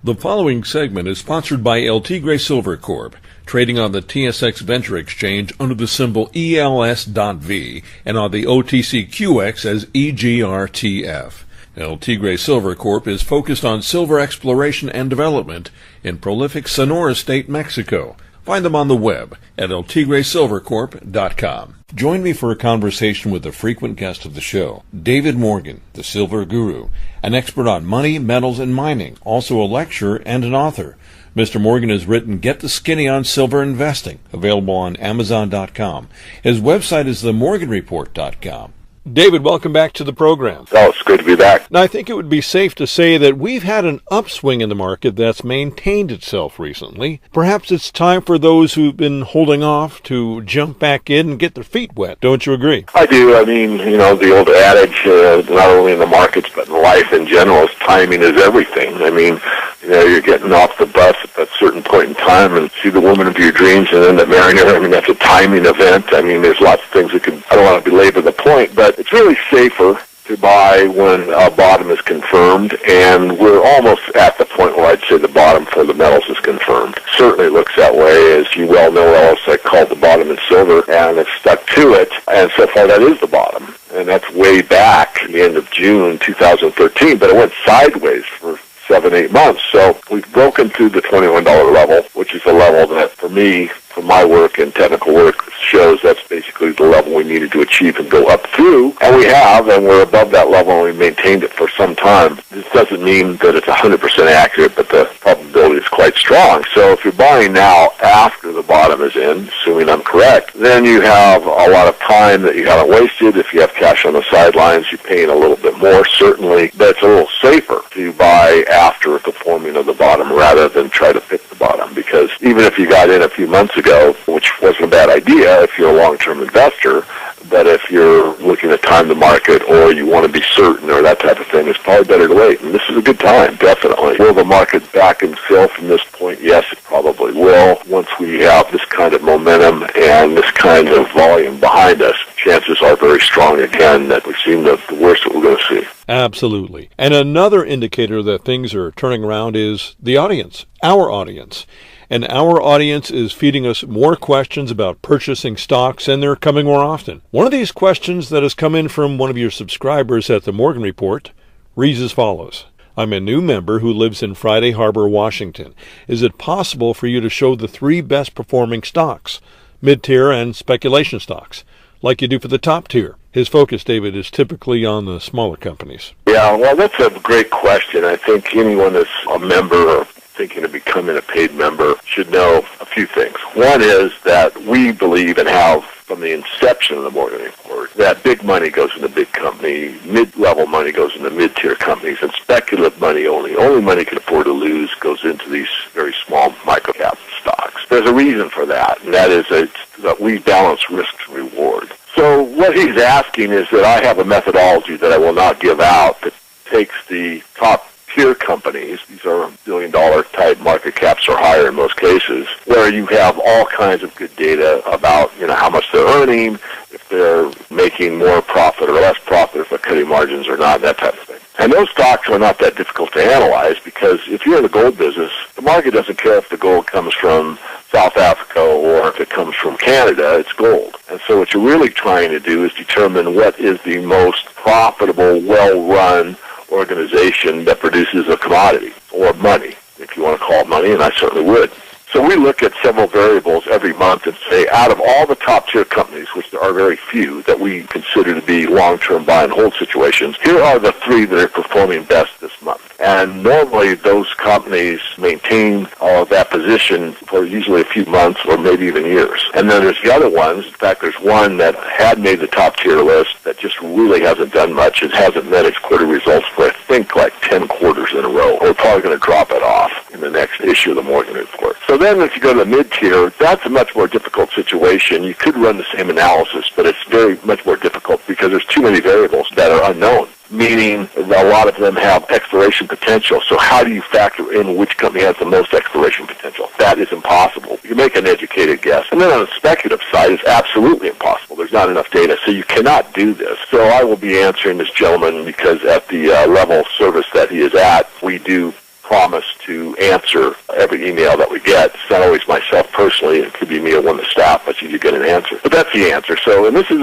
The following segment is sponsored by LT Gray Silver Corp., trading on the TSX Venture Exchange under the symbol ELS.V and on the OTCQX as EGRTF. LT Gray Silver Corp. is focused on silver exploration and development in prolific Sonora State, Mexico. Find them on the web at ltgraysilvercorp.com. Join me for a conversation with a frequent guest of the show, David Morgan, the Silver Guru, an expert on money, metals, and mining, also a lecturer and an author. Mr. Morgan has written Get the Skinny on Silver Investing, available on Amazon.com. His website is themorganreport.com. David, welcome back to the program. Oh, it's good to be back. Now, I think it would be safe to say that we've had an upswing in the market that's maintained itself recently. Perhaps it's time for those who've been holding off to jump back in and get their feet wet. Don't you agree? I do. I mean, the old adage, not only in the markets but in life in general, is timing is everything. I mean, you're getting off the bus at a certain point in time and see the woman of your dreams and end up marrying her. I mean, that's a timing event. I mean, there's lots of things that I don't want to belabor the point, but it's really safer to buy when a bottom is confirmed, and we're almost at the point where I'd say the bottom for the metals is confirmed. Certainly looks that way. As you well know, Ellis, I called the bottom in silver, and it's stuck to it, and so far that is the bottom. And that's way back at the end of June 2013, but it went sideways for 7-8 months. So we've broken through the $21 level, which is a level that, for me, from my work and technical work, shows that's basically the level we needed to achieve and go up through. And we have, and we're above that level, and we maintained it for some time. This doesn't mean that it's 100% accurate, but the probability is quite strong. So if you're buying now after the bottom is in, assuming I'm correct, then you have a lot of time that you haven't wasted. If you have cash on the sidelines, you're paying a little bit more, certainly, but it's a little safer to buy after the forming of the bottom rather than try to pick the bottom, because even if you got in a few months ago, which wasn't a bad idea if you're a long-term investor, but if you're looking to time the market or you want to be certain or that type of thing, it's probably better to wait. And this is a good time, definitely. Will the market back himself from this point? Yes, it probably will. Once we have this kind of momentum and this kind of volume behind us, chances are very strong again that we've seen the worst that we're going to see. Absolutely. And another indicator that things are turning around is the audience, our audience. And our audience is feeding us more questions about purchasing stocks, and they're coming more often. One of these questions that has come in from one of your subscribers at the Morgan Report reads as follows. I'm a new member who lives in Friday Harbor, Washington. Is it possible for you to show the 3 best performing stocks, mid-tier and speculation stocks, like you do for the top tier? His focus, David, is typically on the smaller companies. Yeah, well, that's a great question. I think anyone that's a member or thinking of becoming a paid member should know a few things. One is that we believe and have from the inception of the Morgan Report that big money goes into big company, mid-level money goes into mid-tier companies, and speculative money only money can afford to lose goes into these very small micro-cap stocks. There's a reason for that, and that is that we balance risk and reward. So what he's asking is that I have a methodology that I will not give out that takes the top tier companies, these are billion-dollar type market caps or higher in most cases, where you have all kinds of good data about how much they're earning, if they're making more profit or less profit, if they're cutting margins or not, that type of thing. And those stocks are not that difficult to analyze, because if you're in the gold business, the market doesn't care if the gold comes from South Africa or if it comes from Canada, it's gold. And so what you're really trying to do is determine what is the most profitable, well-run organization that produces a commodity, or money, if you want to call it money, and I certainly would. So we look at several variables every month and say, out of all the top-tier companies, which there are very few that we consider to be long-term buy-and-hold situations, here are the 3 that are performing best this month. And normally those companies maintain that position for usually a few months or maybe even years. And then there's the other ones. In fact, there's one that had made the top-tier list that just really hasn't done much. It hasn't met its quarter results for, I think, like 10 quarters in a row. We're probably going to drop it off in the next issue of the Morgan Report. So then if you go to the mid-tier, that's a much more difficult situation. You could run the same analysis, but it's very much more difficult because there's too many variables that are unknown, meaning a lot of them have exploration potential. So how do you factor in which company has the most exploration potential? That is impossible. You make an educated guess. And then on the speculative side, it's absolutely impossible. There's not enough data, so you cannot do this. So I will be answering this gentleman because at the level of service that he is at, we do promise to every email that we get. It's not always myself personally. It could be me or one of the staff, but you do get an answer. But that's the answer. So, and this is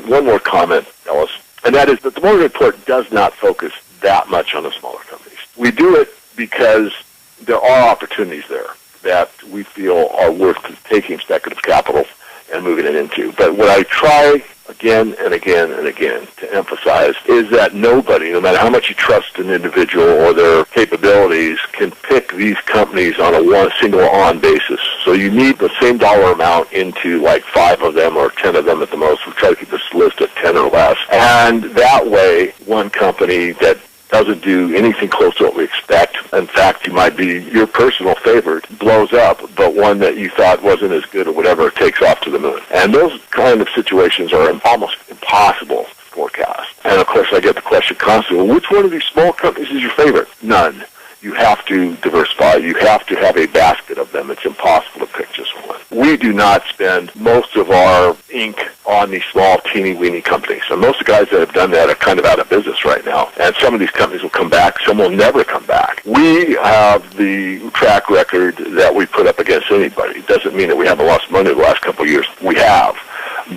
one more comment, Ellis, and that is that the Morgan Report does not focus that much on the smaller companies. We do it because there are opportunities there that we feel are worth taking speculative capital and moving it into. But what I try again and again and again to emphasize is that nobody, no matter how much you trust an individual or their capabilities, can pick these companies on a single on basis. So you need the same dollar amount into like 5 of them or 10 of them at the most. We try to keep this list at 10 or less. And that way, one company that doesn't do anything close to what we expect. In fact, you might be your personal favorite, blows up, but one that you thought wasn't as good or whatever takes off to the moon. And those kind of situations are almost impossible to forecast. And of course, I get the question constantly, well, which one of these small companies is your favorite? None. You have to diversify. You have to have a basket of them. It's impossible to pick just one. We do not spend most of our ink on these small, teeny-weeny companies. And most of the guys that have done that are kind of out of business right now. And some of these companies will come back. Some will never come back. We have the track record that we put up against anybody. It doesn't mean that we haven't lost money the last couple of years. We have,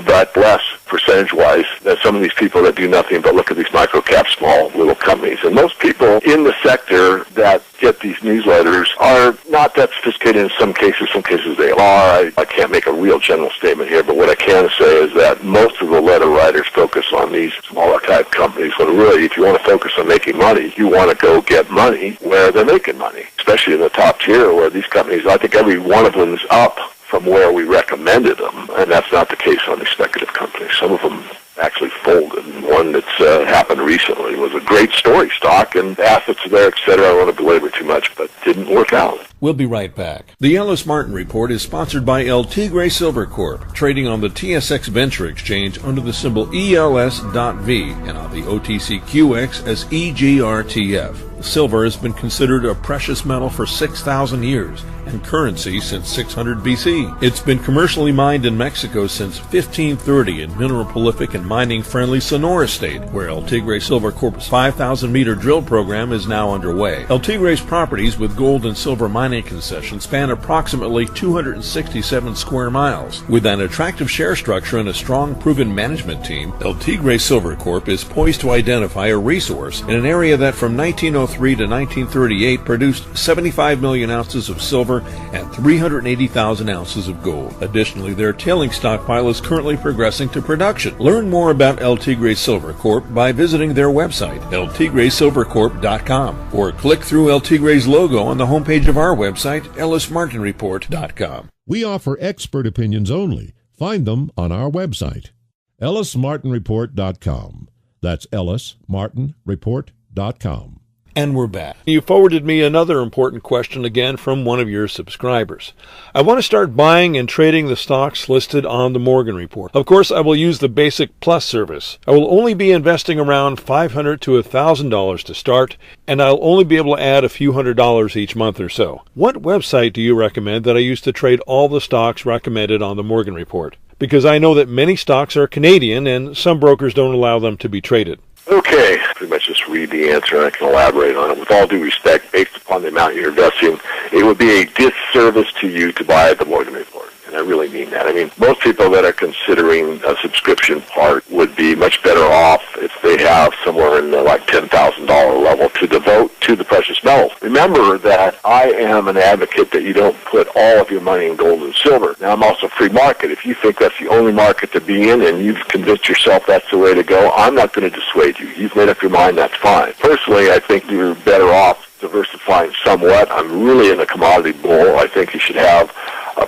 but less percentage-wise than some of these people that do nothing but look at these micro-cap, small, little companies. And most people in the sector that get these newsletters are not that sophisticated in some cases. Some cases they are. I can't make a real general statement here, but what I can say is that most of the letter writers focus on these smaller type companies, when really, if you want to focus on making money, you want to go get money where they're making money, especially in the top tier where these companies, I think every one of them is up from where we recommended them, and that's not the case on these speculative companies. Some of them actually folded. One that's happened recently was a great story stock, and assets are there, et cetera. I don't want to belabor too much, but didn't work out. We'll be right back. The Ellis Martin Report is sponsored by El Tigre Silver Corp, trading on the TSX Venture Exchange under the symbol ELS.V and on the OTCQX as EGRTF. Silver has been considered a precious metal for 6,000 years and currency since 600 BC. It's been commercially mined in Mexico since 1530 in mineral-prolific and mining-friendly Sonora State, where El Tigre Silver Corp's 5,000-meter drill program is now underway. El Tigre's properties with gold and silver mining concessions span approximately 267 square miles. With an attractive share structure and a strong, proven management team, El Tigre Silver Corp is poised to identify a resource in an area that from 1903 to 1938 produced 75 million ounces of silver and 380,000 ounces of gold. Additionally, their tailing stockpile is currently progressing to production. Learn more about El Tigre Silver Corp by visiting their website, eltigresilvercorp.com, or click through El Tigre's logo on the homepage of our website, ellismartinreport.com. We offer expert opinions only. Find them on our website, ellismartinreport.com. That's ellismartinreport.com. And we're back. You forwarded me another important question again from one of your subscribers. I want to start buying and trading the stocks listed on the Morgan Report. Of course, I will use the Basic Plus service. I will only be investing around $500 to $1,000 to start, and I'll only be able to add a few $100s each month or so. What website do you recommend that I use to trade all the stocks recommended on the Morgan Report? Because I know that many stocks are Canadian and some brokers don't allow them to be traded. Okay, pretty much just read the answer and I can elaborate on it. With all due respect, based upon the amount you're investing, it would be a disservice to you to buy the Morgan Report. And I really mean that. I mean, most people that are considering a subscription part would be much better off if they have somewhere in the like $10,000 level to devote to the precious metals. Remember that I am an advocate that you don't put all of your money in gold and silver. Now, I'm also free market. If you think that's the only market to be in and you've convinced yourself that's the way to go, I'm not going to dissuade you. You've made up your mind, that's fine. Personally, I think you're better off diversifying somewhat. I'm really in a commodity bull. I think you should have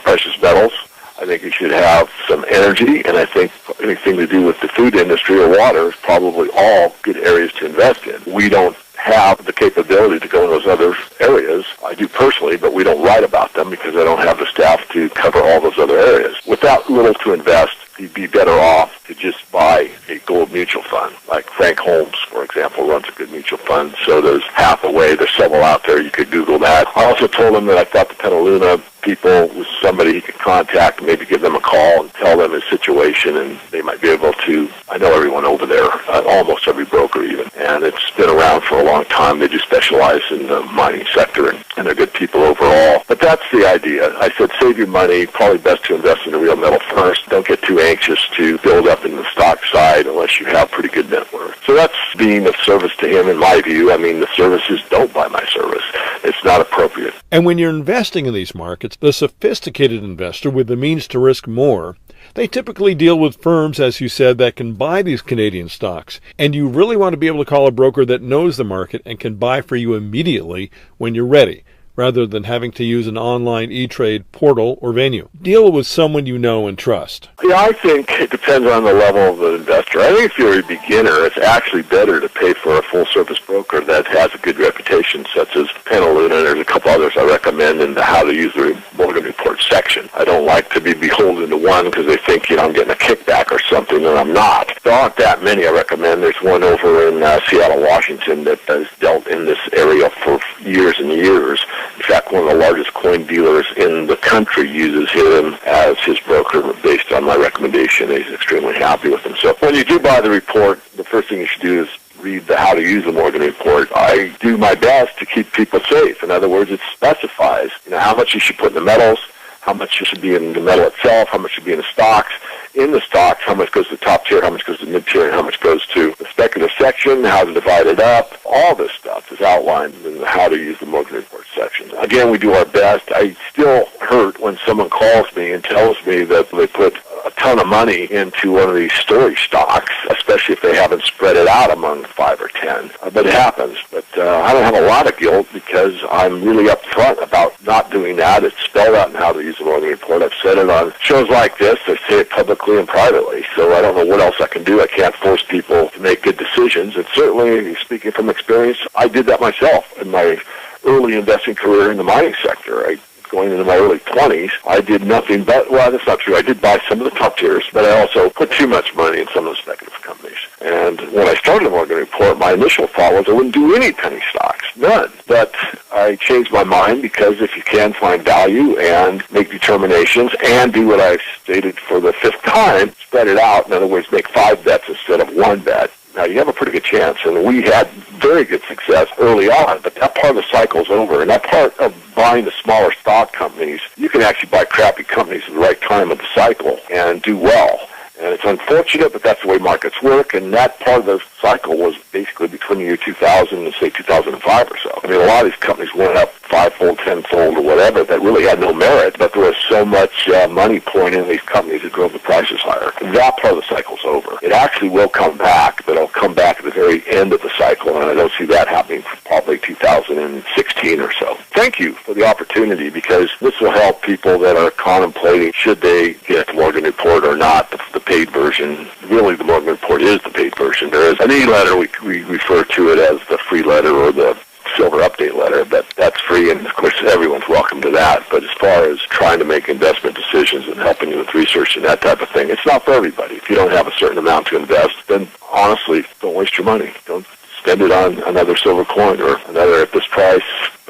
precious metals. I think you should have some energy, and I think anything to do with the food industry or water is probably all good areas to invest in. We don't have the capability to go in those other areas. I do personally, but we don't write about them because I don't have the staff to cover all those other areas. Without little to invest, you'd be better off to just buy a gold mutual fund. Like Frank Holmes, for example, runs a good mutual fund. So there's Hathaway. There's several out there. You could Google that. I also told him that I thought the Petaluma people was somebody he could contact, maybe give them a call and tell them his situation, and they might be able to, I know everyone over there, almost every broker even, and it's been around for a long time. They do specialize in the mining sector, and they're good people overall. But that's the idea. I said save your money. Probably best to invest in the real metal first. Don't get too anxious to build up in the stock side unless you have pretty good net worth. So that's being of service to him in my view. I mean, the service is don't buy my service. It's not appropriate. And when you're investing in these markets, the sophisticated investor with the means to risk more, they typically deal with firms, as you said, that can buy these Canadian stocks. And you really want to be able to call a broker that knows the market and can buy for you immediately when you're ready, rather than having to use an online e-trade portal or venue. Deal with someone you know and trust. Yeah, I think it depends on the level of the investor. I think if you're a beginner, it's actually better to pay for a full-service broker that has a good reputation, such as Penaluna. There's a couple others I recommend in the How to Use the Morgan Report section. I don't like to be beholden to one because they think, I'm getting a kickback or something, and I'm not. There aren't that many I recommend. There's one over in Seattle, Washington that has dealt in this area for years and years. In fact, one of the largest coin dealers in the country uses him as his broker based on my recommendation. He's extremely happy with him. So when you do buy the report, the first thing you should do is read the How to Use the Morgan Report. I do my best to keep people safe. In other words, it specifies how much you should put in the metals, how much should be in the metal itself, how much should be in the stocks. In the stocks, how much goes to the top tier, how much goes to the mid-tier, and how much goes to the speculative section, how to divide it up. All this stuff is outlined in the How to Use the Morgan Report section. Again, we do our best. I still hurt when someone calls me and tells me that they put a ton of money into one of these story stocks, especially if they haven't spread it out among 5 or 10. But it happens. But I don't have a lot of guilt because I'm really upfront about not doing that. It's spelled out in How to Use the Morgan Report. I've said it on shows like this. I say it publicly and privately. So I don't know what else I can do. I can't force people to make good decisions. And certainly, speaking from experience, I did that myself in my early investing career in the mining sector. Going into my early 20s, I did nothing but, well, that's not true. I did buy some of the top tiers, but I also put too much money in some of the speculative companies. And when I started the Morgan Report, my initial thought was I wouldn't do any penny stocks, none. But I changed my mind because if you can find value and make determinations and do what I've stated for the 5th time, spread it out. In other words, make 5 bets instead of 1 bet. Now, you have a pretty good chance, and we had very good success early on, but that part of the cycle's over, and that part of buying the smaller stock companies, you can actually buy crappy companies at the right time of the cycle and do well. And it's unfortunate, but that's the way markets work, and that part of the cycle was basically between the year 2000 and, say, 2005 or so. I mean, a lot of these companies went up 5-fold, 10-fold, or whatever that really had no merit, but there was so much money pouring into these companies that drove the prices higher. That part of the cycle's over. It actually will come back, but it'll come back at the very end of the cycle, and I don't see that happening for probably 2016 or so. Thank you for the opportunity, because this will help people that are contemplating should they get the Morgan Report or not, the paid version. Really, the Morgan Report is the paid version. There is an e-letter. We refer to it as the free letter or the silver update letter, but that's free, and of course everyone's welcome to that. But as far as trying to make investment decisions and helping you with research and that type of thing, it's not for everybody. If you don't have a certain amount to invest, then honestly, don't waste your money. Don't spend it on another silver coin or another, at this price,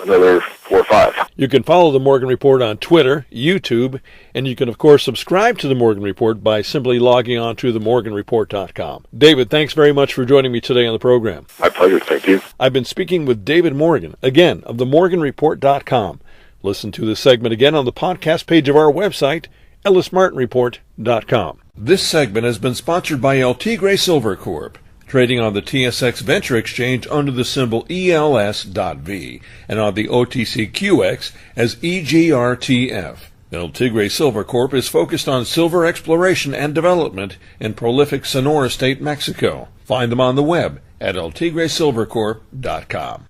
another 4 or 5. You can follow the Morgan Report on Twitter, YouTube, and you can, of course, subscribe to the Morgan Report by simply logging on to themorganreport.com. David, thanks very much for joining me today on the program. My pleasure. Thank you. I've been speaking with David Morgan, again, of themorganreport.com. Listen to this segment again on the podcast page of our website, ellismartinreport.com. This segment has been sponsored by El Tigre Silver Corp., trading on the TSX Venture Exchange under the symbol ELS.V and on the OTCQX as EGRTF. El Tigre Silver Corp is focused on silver exploration and development in prolific Sonora State, Mexico. Find them on the web at eltigresilvercorp.com.